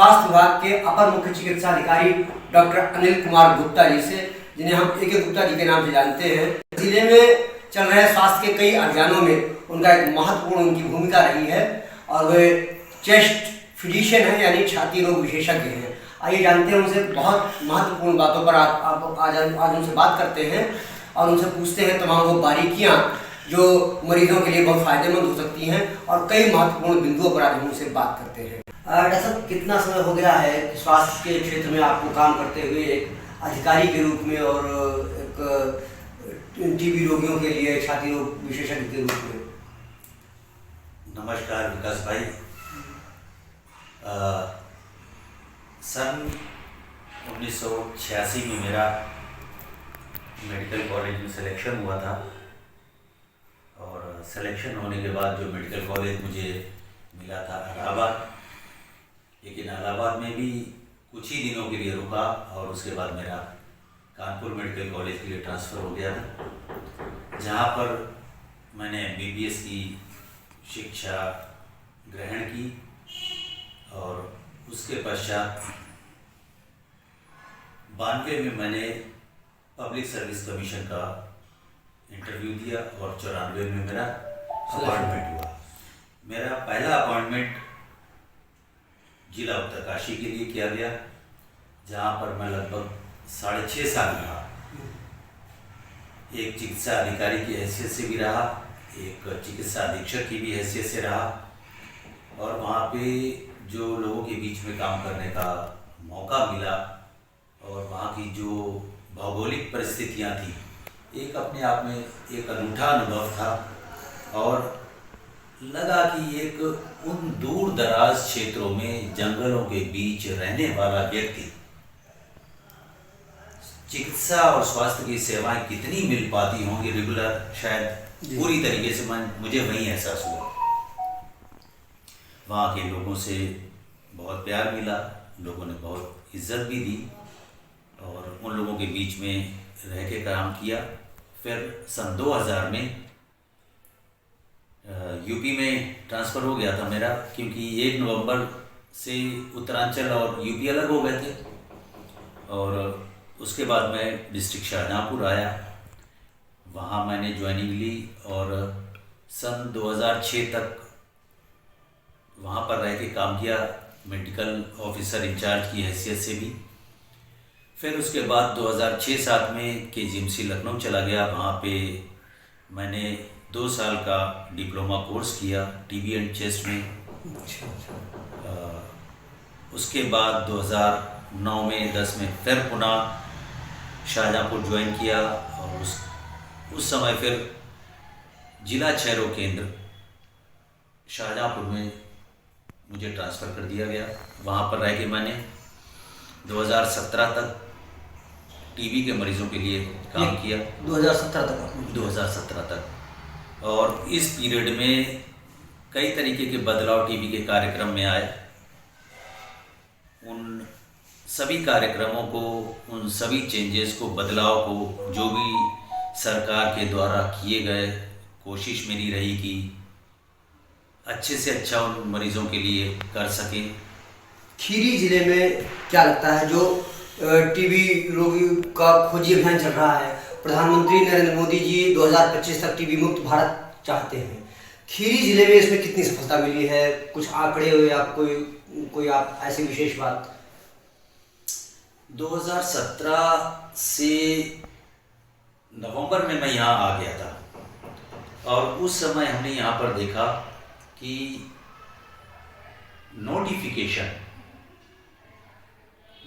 स्वास्थ्य विभाग के अपर मुख्य चिकित्सा अधिकारी डॉक्टर अनिल कुमार गुप्ता जी से, जिन्हें हम ए.के. गुप्ता जी के नाम से जानते हैं। जिले में चल रहे स्वास्थ्य के कई अभियानों में उनका एक महत्वपूर्ण उनकी भूमिका रही है और वे चेस्ट फिजिशियन हैं, यानी छाती रोग विशेषज्ञ हैं। आइए जानते हैं उनसे बहुत महत्वपूर्ण बातों पर आज उनसे बात करते हैं और उनसे पूछते हैं तमाम वो बारीकियाँ जो मरीजों के लिए बहुत फायदेमंद हो सकती हैं और कई महत्वपूर्ण बिंदुओं पर आज हम उनसे बात करते हैं। डॉक्टर साहब, कितना समय हो गया है कि स्वास्थ्य के क्षेत्र में आपको काम करते हुए एक अधिकारी के रूप में और एक टीबी रोगियों के लिए छाती रोग विशेषज्ञ के रूप में? नमस्कार विकास भाई। सन 1986 में मेरा मेडिकल कॉलेज में सिलेक्शन हुआ था और सिलेक्शन होने के बाद जो मेडिकल कॉलेज मुझे मिला था इलाहाबाद, लेकिन इलाहाबाद में भी कुछ ही दिनों के लिए रुका और उसके बाद मेरा कानपुर मेडिकल कॉलेज के लिए ट्रांसफ़र हो गया था, जहाँ पर मैंने MBBS की शिक्षा ग्रहण की और उसके पश्चात 92 में मैंने पब्लिक सर्विस कमीशन का इंटरव्यू दिया और 94 में मेरा अपॉइंटमेंट हुआ। मेरा पहला अपॉइंटमेंट जिला उत्तरकाशी के लिए किया गया, जहाँ पर मैं लगभग 6.5 साल रहा। एक चिकित्सा अधिकारी की हैसियत से भी रहा, एक चिकित्सा अधीक्षक की भी हैसियत से रहा और वहाँ पे जो लोगों के बीच में काम करने का मौका मिला और वहाँ की जो भौगोलिक परिस्थितियाँ थी, एक अपने आप में एक अनूठा अनुभव था और लगा कि एक उन दूर दराज क्षेत्रों में जंगलों के बीच रहने वाला व्यक्ति चिकित्सा और स्वास्थ्य की सेवाएं कितनी मिल पाती होंगी रेगुलर, शायद पूरी तरीके से मुझे वहीं एहसास हुआ। वहाँ के लोगों से बहुत प्यार मिला, लोगों ने बहुत इज्जत भी दी और उन लोगों के बीच में रह के काम किया। फिर सन 2000 में यूपी में ट्रांसफ़र हो गया था मेरा, क्योंकि 1 नवंबर से उत्तरांचल और यूपी अलग हो गए थे और उसके बाद मैं डिस्ट्रिक्ट शाहजहाँपुर आया। वहाँ मैंने ज्वाइनिंग ली और सन 2006 तक वहाँ पर रह के काम किया, मेडिकल ऑफिसर इंचार्ज की हैसियत से भी। फिर उसके बाद 2006-07 में KGMC लखनऊ चला गया। वहाँ पे मैंने 2 साल का डिप्लोमा कोर्स किया टीबी एंड चेस्ट में। उसके बाद 2009 में 10 में फिर पुनः शाहजहाँपुर ज्वाइन किया और उस समय फिर जिला क्षय रोग केंद्र शाहजहाँपुर में मुझे ट्रांसफ़र कर दिया गया। वहाँ पर रह के मैंने 2017 तक टीबी के मरीज़ों के लिए काम किया। 2017 तक और इस पीरियड में कई तरीके के बदलाव टीबी के कार्यक्रम में आए। उन सभी कार्यक्रमों को, उन सभी चेंजेस को, बदलाव को जो भी सरकार के द्वारा किए गए, कोशिश मेरी रही कि अच्छे से अच्छा उन मरीज़ों के लिए कर सकें। खीरी जिले में क्या लगता है, जो टीबी रोगी का खोजी अभियान चल रहा है, प्रधानमंत्री नरेंद्र मोदी जी 2025 तक टीबी मुक्त भारत चाहते हैं, खीरी जिले में इसमें कितनी सफलता मिली है? कुछ आंकड़े हो या कोई आप ऐसी विशेष बात? 2017 से नवंबर में मैं यहाँ आ गया था और उस समय हमने यहाँ पर देखा कि नोटिफिकेशन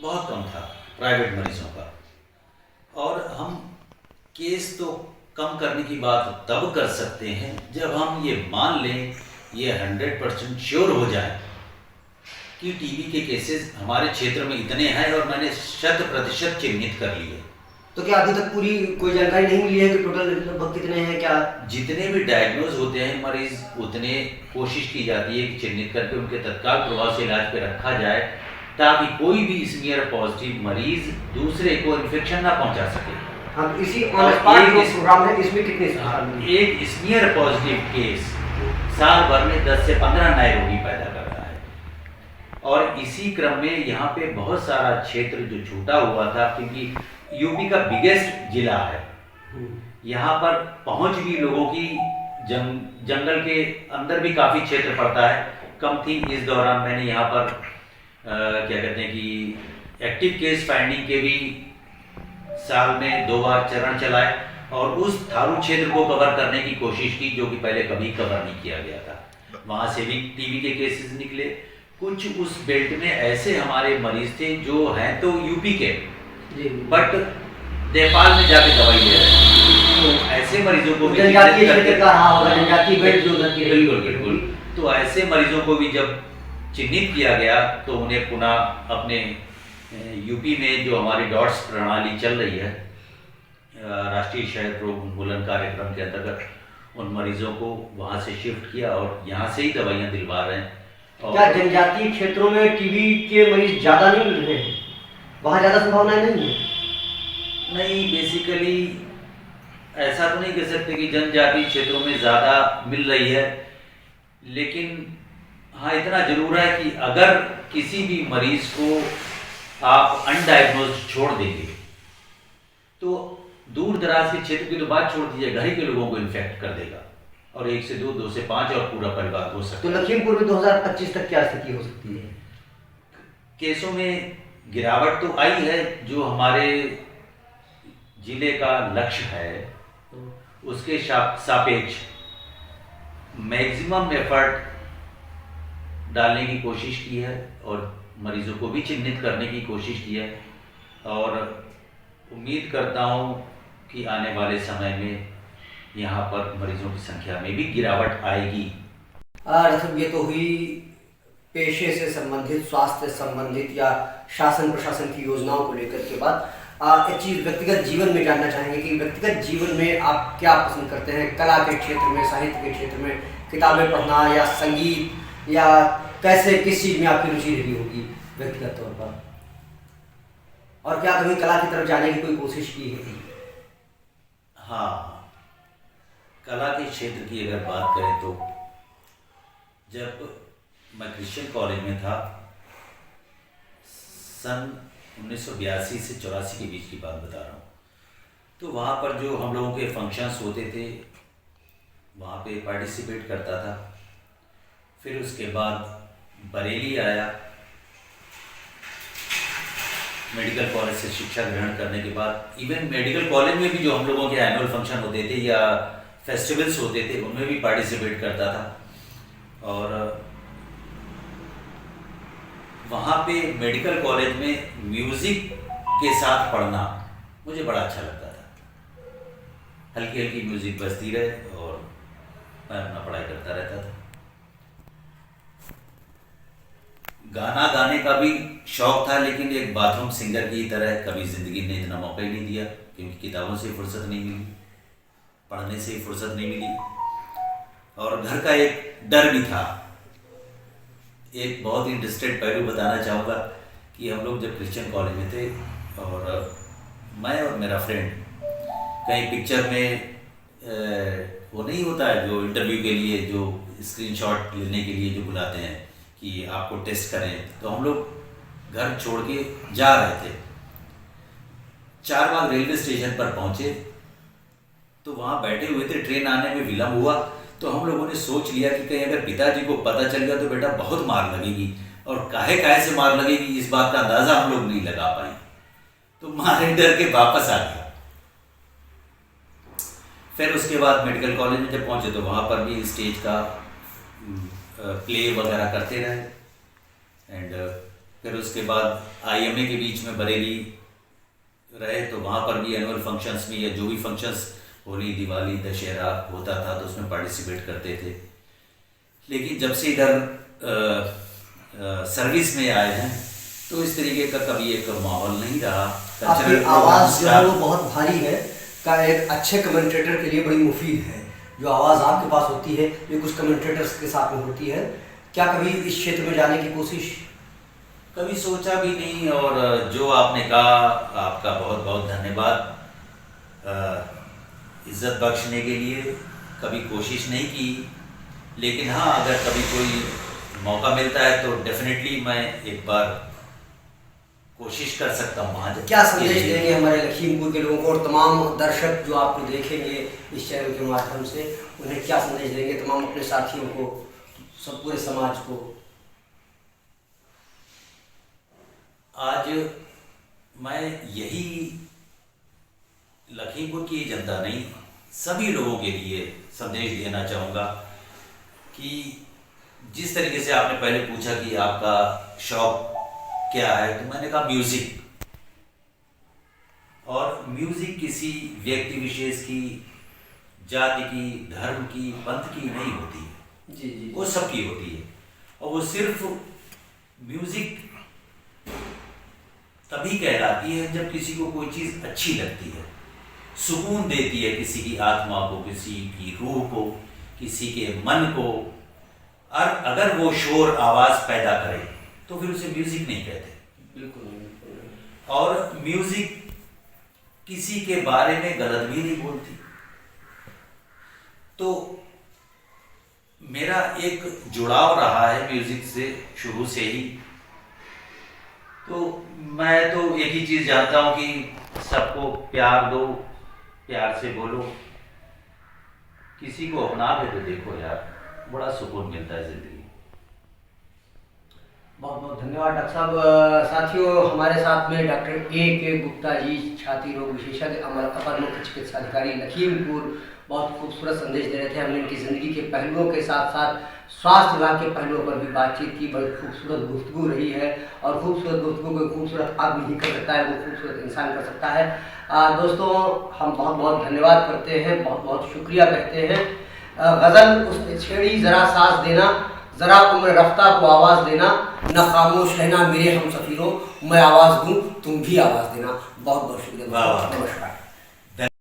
बहुत कम था प्राइवेट मरीजों का और हम केस तो कम करने की बात तब कर सकते हैं जब हम ये मान लें, ये 100% श्योर हो जाए कि टीबी के केसेस हमारे क्षेत्र में इतने हैं और मैंने 100% चिन्हित कर लिए। तो क्या अभी तक पूरी कोई जानकारी नहीं मिली है कि टोटल लगभग कितने हैं? क्या जितने भी डायग्नोज होते हैं मरीज, उतने कोशिश की जाती है कि चिन्हित करके उनके तत्काल प्रभाव से इलाज पे रखा जाए, ताकि कोई भी स्मीयर पॉजिटिव मरीज दूसरे को इन्फेक्शन ना पहुंचा सके। हम इसी प्रोग्राम में इसमें कितने एक स्मीयर पॉजिटिव केस साल भर में 10 से 15 नए रोगी पैदा करता है। और इसी क्रम में यहाँ पे बहुत सारा क्षेत्र जो छूटा हुआ था, क्योंकि यूपी का बिगेस्ट जिला है, यहाँ पर पहुँच भी लोगों की जंगल के अंदर भी काफ़ी क्षेत्र पड़ता है, कम थी। इस दौरान मैंने यहाँ पर क्या कहते हैं कि एक्टिव केस फाइंडिंग के भी साल में 2 बार चरण चलाए और उस थारू क्षेत्र को कवर करने की कोशिश की जो कि पहले कभी कवर नहीं किया गया था। वहाँ से भी टीबी के केसेस निकले। कुछ उस बेल्ट में ऐसे हमारे मरीज थे जो हैं तो यूपी के, बट नेपाल में जाके दवाई ले रहे हैं। तो ऐसे मरीजों को भी बिल्कुल बिल्कुल, तो ऐसे मरीजों को भी जब चिन्हित किया गया तो उन्हें पुनः अपने यूपी में जो हमारी डॉट्स प्रणाली चल रही है, राष्ट्रीय क्षय रोग उन्मूलन कार्यक्रम के अंतर्गत, उन मरीजों को वहाँ से शिफ्ट किया और यहाँ से ही दवाइयाँ दिलवा रहे हैं। और क्या जनजातीय क्षेत्रों में टीबी के मरीज ज़्यादा नहीं मिल रहे हैं? वहाँ ज़्यादा संभावनाएं नहीं है? नहीं, बेसिकली ऐसा तो नहीं कह सकते कि जनजातीय क्षेत्रों में ज़्यादा मिल रही है, लेकिन हाँ इतना जरूर है कि अगर किसी भी मरीज को आप अनडायग्नोज छोड़ देंगे तो दूर दराज के क्षेत्र की तो बात छोड़ दीजिए, घर के लोगों को इन्फेक्ट कर देगा और 1 से 2, 2 से 5 और पूरा परिवार हो सकता है। तो लखीमपुर में 2025 तक क्या स्थिति हो सकती है? केसों में गिरावट तो आई है, जो हमारे जिले का लक्ष्य है उसके सापेक्ष मैक्सिमम एफर्ट डालने की कोशिश की है और मरीजों को भी चिन्हित करने की कोशिश की है और उम्मीद करता हूँ कि आने वाले समय में यहाँ पर मरीजों की संख्या में भी गिरावट आएगी। डॉक्टर, ये तो हुई पेशे से संबंधित, स्वास्थ्य से संबंधित या शासन प्रशासन की योजनाओं को लेकर के बात। एक चीज़ व्यक्तिगत जीवन में जानना चाहेंगे कि व्यक्तिगत जीवन में आप क्या पसंद करते हैं? कला के क्षेत्र में, साहित्य के क्षेत्र में, किताबें पढ़ना या संगीत, या कैसे किस चीज़ में आपकी रुचि रही होगी व्यक्तिगत तौर पर? और क्या कभी कला की तरफ जाने की कोई कोशिश की है? हाँ, कला के क्षेत्र की अगर बात करें तो जब मैं क्रिश्चियन कॉलेज में था, सन 1982 से 84 के बीच की बात बता रहा हूँ, तो वहाँ पर जो हम लोगों के फंक्शंस होते थे वहाँ पे पार्टिसिपेट करता था। फिर उसके बाद बरेली आया, मेडिकल कॉलेज से शिक्षा ग्रहण करने के बाद इवन मेडिकल कॉलेज में भी जो हम लोगों के एनुअल फंक्शन होते थे या फेस्टिवल्स होते थे उनमें भी पार्टिसिपेट करता था। और वहाँ पे मेडिकल कॉलेज में म्यूज़िक के साथ पढ़ना मुझे बड़ा अच्छा लगता था। हल्की हल्की म्यूज़िक बजती रहे और मैं अपना पढ़ाई करता रहता था। गाना गाने का भी शौक था, लेकिन एक बाथरूम सिंगर की तरह कभी ज़िंदगी ने इतना मौका ही नहीं दिया, क्योंकि किताबों से फुर्सत नहीं मिली, पढ़ने से फुर्सत नहीं मिली और घर का एक डर भी था। एक बहुत ही इंटरेस्टेड पहलू बताना चाहूँगा कि हम लोग जब क्रिश्चियन कॉलेज में थे और मैं और मेरा फ्रेंड कहीं पिक्चर में वो नहीं होता है जो इंटरव्यू के लिए जो स्क्रीनशॉट लेने के लिए जो बुलाते हैं कि आपको टेस्ट करें, तो हम लोग घर छोड़ के जा रहे थे। 4 बाग रेलवे स्टेशन पर पहुँचे तो वहाँ बैठे हुए थे, ट्रेन आने में विलम्ब हुआ तो हम लोगों ने सोच लिया कि कहीं अगर पिताजी को पता चल गया तो बेटा बहुत मार लगेगी, और काहे से मार लगेगी इस बात का अंदाज़ा हम लोग नहीं लगा पाए, तो मारे डर के वापस आ गया। फिर उसके बाद मेडिकल कॉलेज में जब पहुँचे तो वहाँ पर भी स्टेज का प्ले वगैरह करते रहे एंड फिर उसके बाद IMA के बीच में बरेली रहे तो वहाँ पर भी एनुअल फंक्शंस में या जो भी फंक्शंस होली, दिवाली, दशहरा होता था तो उसमें पार्टिसिपेट करते थे। लेकिन जब से इधर सर्विस में आए हैं तो इस तरीके का कभी एक माहौल नहीं रहा। आपकी आवाज़ जो है वो बहुत भारी है, का एक अच्छे कमेंटेटर के लिए बड़ी मुफीद है। जो आवाज़ आपके पास होती है ये कुछ कमेंटेटर्स के साथ में होती है। क्या कभी इस क्षेत्र में जाने की कोशिश? कभी सोचा भी नहीं, और जो आपने कहा आपका बहुत बहुत धन्यवाद। इज्जत बख्शने के लिए कभी कोशिश नहीं की, लेकिन हाँ अगर कभी कोई मौका मिलता है तो डेफिनेटली मैं एक बार कोशिश कर सकता हूँ वहाँ क्या संदेश देंगे हमारे लखीमपुर के लोगों को और तमाम दर्शक जो आपको देखेंगे इस चैनल के माध्यम से, उन्हें क्या संदेश देंगे, तमाम अपने साथियों को, सब पूरे समाज को? आज मैं यही लखीमपुर की जनता नहीं, सभी लोगों के लिए संदेश देना चाहूँगा कि जिस तरीके से आपने पहले पूछा कि आपका शौक क्या है, तो मैंने कहा म्यूज़िक। और म्यूज़िक किसी व्यक्ति विशेष की, जाति की, धर्म की, पंथ की नहीं होती है। जी जी, वो सबकी होती है। और वो सिर्फ म्यूज़िक तभी कहलाती है जब किसी को कोई चीज़ अच्छी लगती है, सुकून देती है किसी की आत्मा को, किसी की रूह को, किसी के मन को। और अगर वो शोर आवाज़ पैदा करे तो फिर उसे म्यूज़िक नहीं कहते। बिल्कुल। और म्यूज़िक किसी के बारे में गलत भी नहीं बोलती। तो मेरा एक जुड़ाव रहा है म्यूज़िक से शुरू से ही। तो मैं तो एक ही चीज़ जानता हूँ कि सबको प्यार दो, प्यार से बोलो, किसी को अपना के तो देखो यार, बड़ा सुकून मिलता है ज़िंदगी। बहुत बहुत धन्यवाद डॉक्टर साहब। साथियों, हमारे साथ में डॉक्टर A.K. गुप्ता जी, छाती रोग विशेषज्ञ, अपर मुख्य चिकित्सा अधिकारी लखीमपुर, बहुत खूबसूरत संदेश दे रहे थे। हमने इनकी ज़िंदगी के पहलुओं के साथ साथ स्वास्थ्य विभाग के पहलुओं पर भी बातचीत की। बड़ी खूबसूरत गुफ्तगू रही है, और खूबसूरत गुफ्तगू को खूबसूरत आदमी ही कर सकता है, वो खूबसूरत इंसान कर सकता है। दोस्तों, हम बहुत बहुत धन्यवाद करते हैं, बहुत बहुत शुक्रिया कहते हैं। गज़ल उसने छेड़ी, ज़रा सांस देना, ज़रा उम्र रफ्ता को आवाज़ देना, न खामोश रहना मेरे हम सफ़ीरों, मैं आवाज़ दूँ तुम भी आवाज़ देना। बहुत बहुत शुक्रिया, नमस्कार।